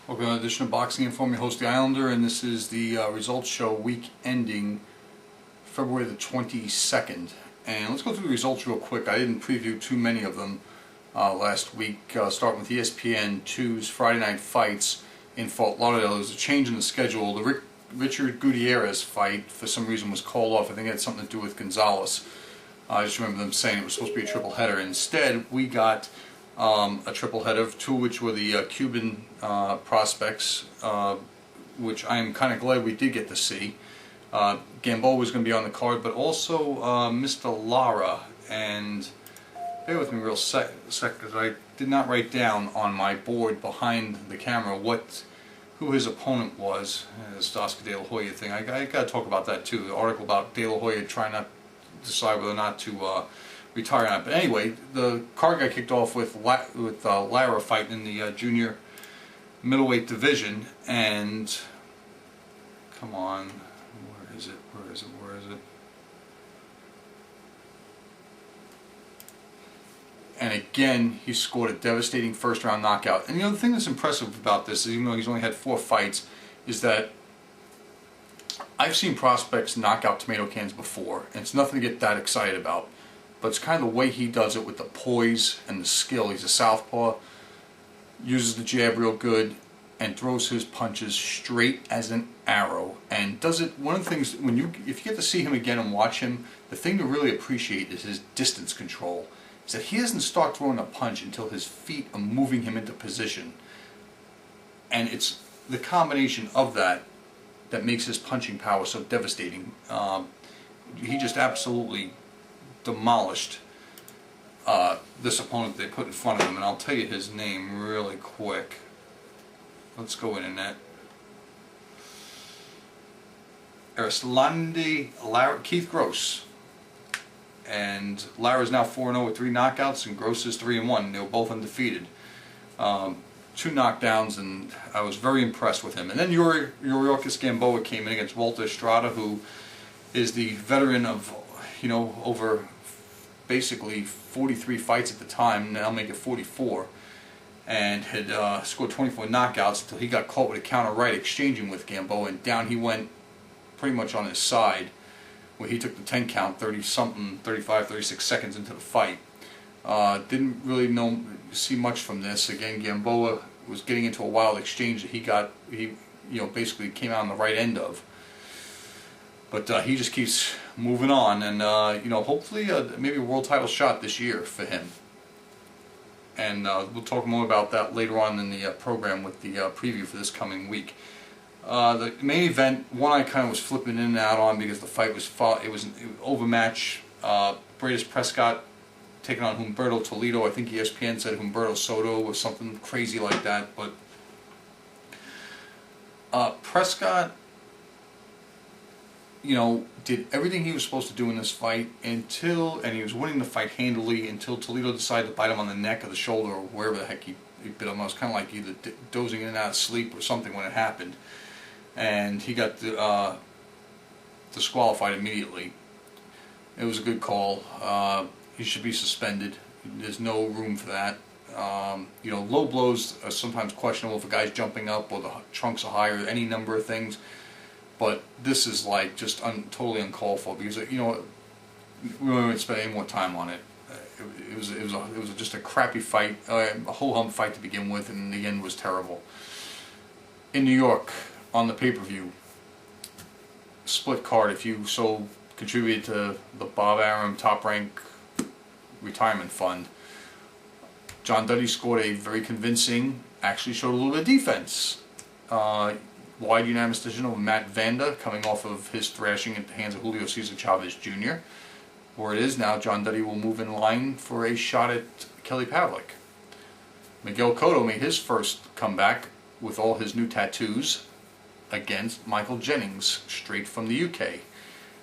Welcome to another edition of Boxing Info. I'm your host, The Islander, and this is the results show week ending February the 22nd. And let's go through the results real quick. I didn't preview too many of them last week. Starting with ESPN 2's Friday Night Fights in Fort Lauderdale. There was a change in the schedule. The Richard Gutierrez fight, for some reason, was called off. I think it had something to do with Gonzalez. I just remember them saying it was supposed to be a triple header. Instead, we got a triple header, two of which were the Cuban prospects, which I am kind of glad we did get to see. Gamboa was going to be on the card, but also Mr. Larra. And bear with me real sec, because I did not write down on my board behind the camera who his opponent was. This Oscar De La Hoya thing. I got to talk about that too. The article about De La Hoya trying not to decide whether or not to retire or not. But anyway, the card got kicked off with Larra fighting in the junior middleweight division, and come on, where is it? And again, he scored a devastating first round knockout. And the thing that's impressive about this, even though he's only had 4 fights, is that I've seen prospects knock out tomato cans before, and it's nothing to get that excited about. But it's kind of the way he does it with the poise and the skill. He's a southpaw, uses the jab real good, and throws his punches straight as an arrow. And does it. One of the things, if you get to see him again and watch him, the thing to really appreciate is his distance control. Is that he doesn't start throwing a punch until his feet are moving him into position. And it's the combination of that makes his punching power so devastating. He just absolutely demolished this opponent they put in front of him, and I'll tell you his name really quick. Let's go internet. Larra, Keith Gross. And Larra's now 4-0 with 3 knockouts, and Gross is 3-1. They were both undefeated. 2 knockdowns, and I was very impressed with him. And then Yuriorkis Gamboa came in against Walter Estrada, who is the veteran of, over basically 43 fights at the time, now make it 44, and had scored 24 knockouts until he got caught with a counter right exchanging with Gamboa, and down he went pretty much on his side, where he took the 10 count 35, 36 seconds into the fight. Didn't really see much from this. Again, Gamboa was getting into a wild exchange that he basically came out on the right end of. But he just keeps moving on, and hopefully maybe a world title shot this year for him. And we'll talk more about that later on in the program with the preview for this coming week. The main event, one I kind of was flipping in and out on because the fight was an overmatch. Prescott taking on Humberto Toledo. I think ESPN said Humberto Soto or something crazy like that. But Prescott, did everything he was supposed to do in this fight and he was winning the fight handily until Toledo decided to bite him on the neck or the shoulder or wherever the heck he bit him. I was kind of like either dozing in and out of sleep or something when it happened. And he got disqualified immediately. It was a good call. He should be suspended. There's no room for that. Low blows are sometimes questionable if a guy's jumping up or the trunks are high or any number of things. But this is like just totally uncalled for because we won't spend any more time on it. It was just a crappy fight, a ho-hum fight to begin with, and the end was terrible. In New York, on the pay-per-view, split card, if you so contributed to the Bob Arum Top Rank Retirement Fund, John Duddy scored a very convincing, actually showed a little bit of defense. Wide unanimous decision over Matt Vanda, coming off of his thrashing at the hands of Julio Cesar Chavez Jr. Where it is now, John Duddy will move in line for a shot at Kelly Pavlik. Miguel Cotto made his first comeback with all his new tattoos against Michael Jennings, straight from the UK.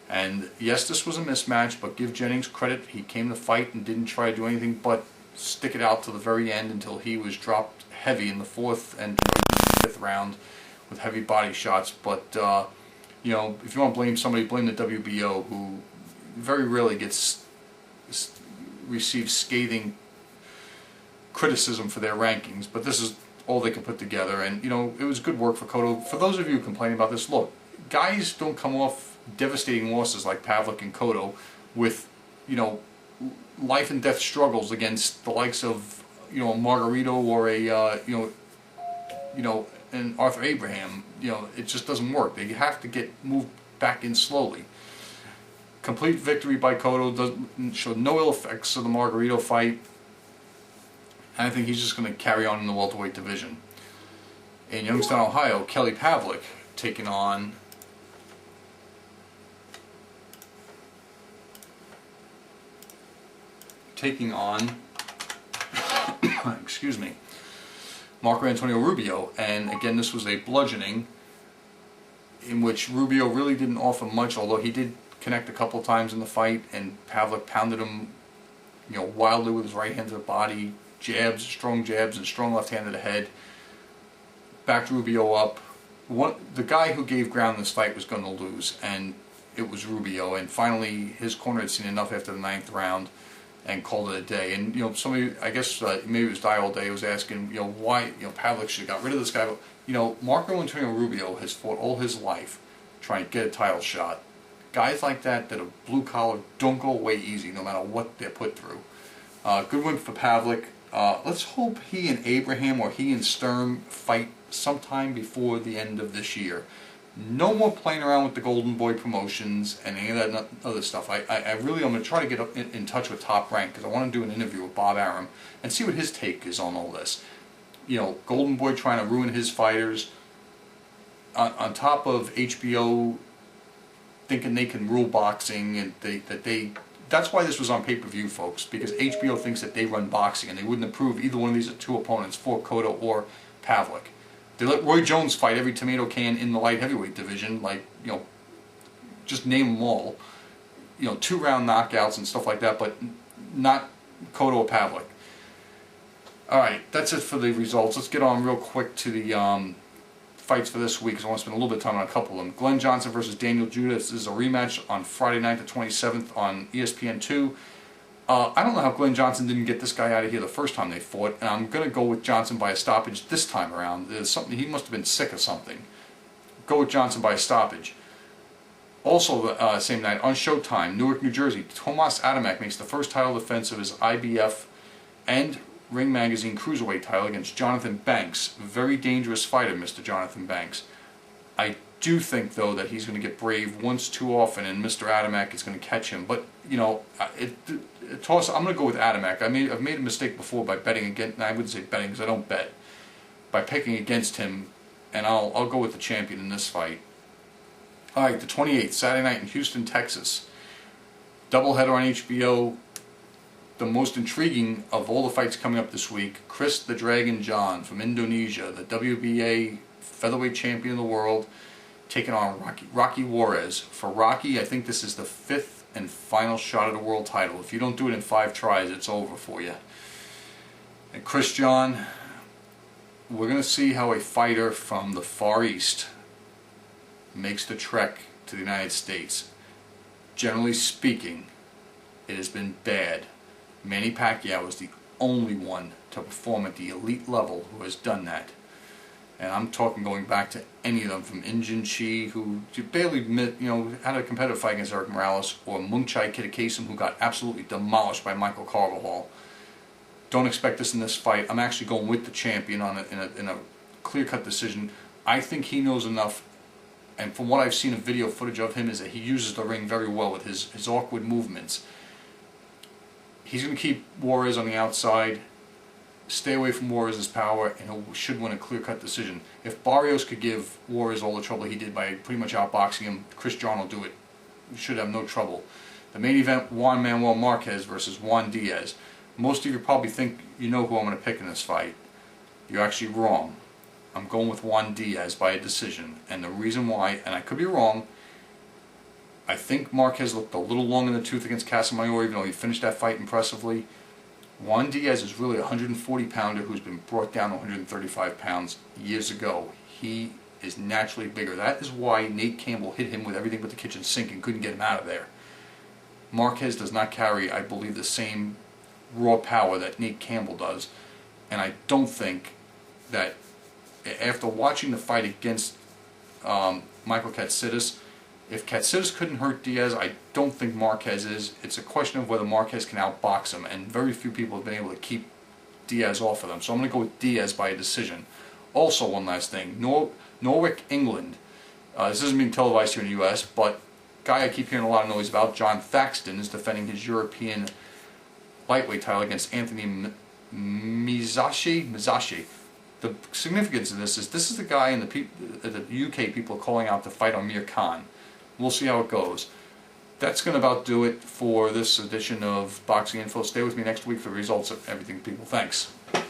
And yes, this was a mismatch, but give Jennings credit. He came to fight and didn't try to do anything but stick it out to the very end until he was dropped heavy in the 4th and 5th round with heavy body shots. But, if you want to blame somebody, blame the WBO, who very rarely receives scathing criticism for their rankings. But this is all they could put together, and you know, it was good work for Cotto. For those of you complaining about this, look, guys don't come off devastating losses like Pavlik and Cotto with, you know, life and death struggles against the likes of, you know, a Margarito or a you know, an Arthur Abraham. You know, it just doesn't work. They have to get moved back in slowly. Complete victory by Cotto, doesn't show no ill effects of the Margarito fight. And I think he's just going to carry on in the welterweight division. In Youngstown, Ohio, Kelly Pavlik taking on excuse me, Marco Antonio Rubio. And again, this was a bludgeoning in which Rubio really didn't offer much, although he did connect a couple times in the fight, and Pavlik pounded him, you know, wildly with his right hand to the body, jabs, and strong left hand to the head, backed Rubio up. The guy who gave ground in this fight was going to lose, and it was Rubio. And finally, his corner had seen enough after the 9th round and called it a day. And you know, somebody, I guess maybe it was Die All Day, was asking, you know, why, you know, Pavlik should have got rid of this guy. But, you know, Marco Antonio Rubio has fought all his life trying to get a title shot. Guys like that are blue collar don't go away easy no matter what they're put through. Good win for Pavlik. Let's hope he and Abraham or he and Sturm fight sometime before the end of this year. No more playing around with the Golden Boy promotions and any of that other stuff. I really, I'm going to try to get in touch with Top Rank because I want to do an interview with Bob Arum and see what his take is on all this. You know, Golden Boy trying to ruin his fighters on top of HBO thinking they can rule boxing, and that's why this was on pay-per-view, folks, because HBO thinks that they run boxing and they wouldn't approve either one of these two opponents for Cotto or Pavlik. They let Roy Jones fight every tomato can in the light heavyweight division, like, you know, just name them all. You know, 2-round knockouts and stuff like that, but not Cotto or Pavlik. Alright, that's it for the results. Let's get on real quick to the fights for this week, because I want to spend a little bit of time on a couple of them. Glen Johnson versus Daniel Judas. This is a rematch on Friday night, the 27th, on ESPN2. I don't know how Glen Johnson didn't get this guy out of here the first time they fought, and I'm going to go with Johnson by a stoppage this time around. There's something, he must have been sick of something. Go with Johnson by a stoppage. Also, same night, on Showtime, Newark, New Jersey, Tomas Adamek makes the first title defense of his IBF and Ring Magazine Cruiserweight title against Jonathan Banks. Very dangerous fighter, Mr. Jonathan Banks. I do think, though, that he's going to get brave once too often, and Mr. Adamek is going to catch him. But, you know, I'm going to go with Adamek. I've made a mistake before by betting against, I wouldn't say betting because I don't bet, by picking against him, and I'll go with the champion in this fight. Alright, the 28th, Saturday night in Houston, Texas. Doubleheader on HBO. The most intriguing of all the fights coming up this week, Chris the Dragon John from Indonesia, the WBA featherweight champion of the world, taking on Rocky Juarez. For Rocky, I think this is the 5th and final shot at a world title. If you don't do it in 5 tries, it's over for you. And Chris John, we're going to see how a fighter from the Far East makes the trek to the United States. Generally speaking, it has been bad. Manny Pacquiao is the only one to perform at the elite level who has done that. And I'm talking going back to any of them, from Injin Chi, who barely had a competitive fight against Eric Morales, or Mungchai Kitakasim, who got absolutely demolished by Michael Carvajal. Don't expect this in this fight. I'm actually going with the champion in a clear-cut decision. I think he knows enough, and from what I've seen of video footage of him, is that he uses the ring very well with his awkward movements. He's going to keep Juarez on the outside, stay away from Juarez's power, and he should win a clear-cut decision. If Barrios could give Juarez all the trouble he did by pretty much outboxing him, Chris John will do it. He should have no trouble. The main event, Juan Manuel Marquez versus Juan Diaz. Most of you probably think you know who I'm going to pick in this fight. You're actually wrong. I'm going with Juan Diaz by a decision. And the reason why, and I could be wrong, I think Marquez looked a little long in the tooth against Casamayor, even though he finished that fight impressively. Juan Diaz is really a 140-pounder who's been brought down to 135 pounds years ago. He is naturally bigger. That is why Nate Campbell hit him with everything but the kitchen sink and couldn't get him out of there. Marquez does not carry, I believe, the same raw power that Nate Campbell does, and I don't think that after watching the fight against Michael Katsidis, if Katsidis couldn't hurt Diaz, I don't think Marquez is. It's a question of whether Marquez can outbox him, and very few people have been able to keep Diaz off of them. So I'm going to go with Diaz by a decision. Also, one last thing, Norwich, England. This isn't being televised here in the U.S., but guy I keep hearing a lot of noise about, John Thaxton, is defending his European lightweight title against Anthony Mizashi. The significance of this is the guy and the UK people calling out to fight Amir Khan. We'll see how it goes. That's going to about do it for this edition of Boxing Info. Stay with me next week for the results of everything, people. Thanks.